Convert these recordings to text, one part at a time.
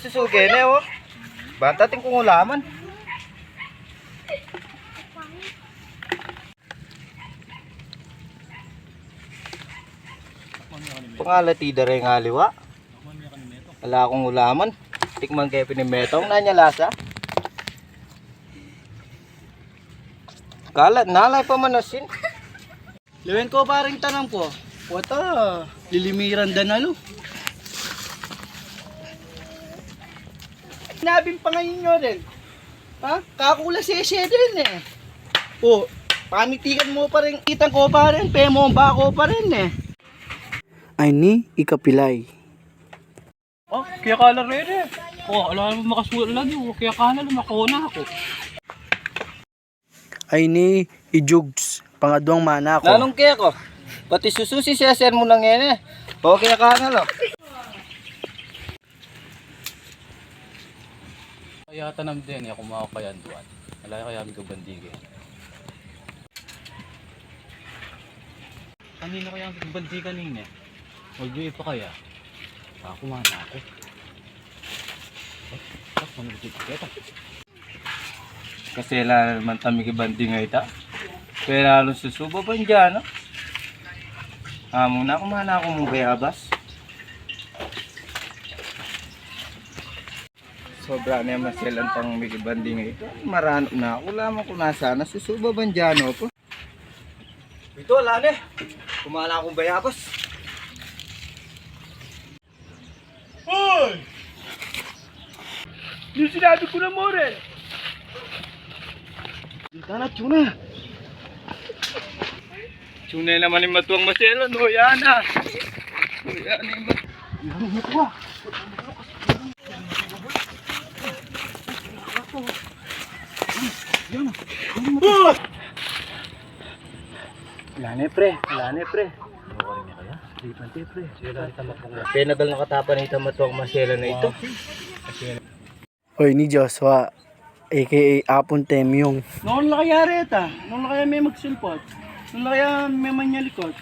Susugi na oh. Bata ting kung ulaman. Pangalati dare nga liwa. Wala akong ulaman. Tikman kayo pinimetong nanya lasa. Kalat nalay pa manasin. Liwen ko paring tanam ko. Wata, lilimiran danalo. Nabing pa ngayon nyo rin. Ha? Kakula siya din eh. O, panitikan mo pa rin. Kitang ko pa rin. Pemo ba ko pa rin eh. Ay ni ikapilay. Oh, kaya kala rin eh. Oh, alam mo makasulat lagi. Oh, kaya kala makuna ako. Ay ni ijugs. Pangadwang mana ko. Nanong kaya ko? Pati sususi siya sir mo lang yan eh. Okay ka nga lo. Kaya tanam din ako makakayan doon. Alay kaya may kabandigin. Kanino kaya ang bandi kanina? Mag-uwi pa kaya? Ako mana ako. Kasi wala naman kami kibandi nga ita. Pero halong susubo ba dyan, no? Muna kumana ako mong bayabas. Sobra na yung masilan pang may kibandi nga ito. Marano na ako lamang kung nasana. Susubo ba dyan, no? Ito, wala na eh. Kumana akong bayabas. Hoy! Yung sinabi ko na mo rin. Dito na, tuna. Tuna naman yung matuwang maselo, no? Yan na. Yan na yung matuwang. Yan na ito ah. Wala na pre, wala na pre. Kaya nagal nakatapan na itang matuwang maselo na ito. Hoy ni Joshua. A.K.A. Apon Temyong. Noon na kaya reta, noon na kaya may magsulpot, noon na kaya may manyalikot.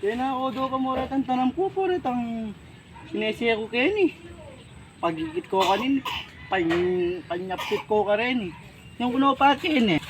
Kaya na ako doon ka mo retang tanam ko po retang sinesiya ko kayo ni. Pagigit ko kanin, panyapsit ko ka rin eh. Yung kuno pa kin eh.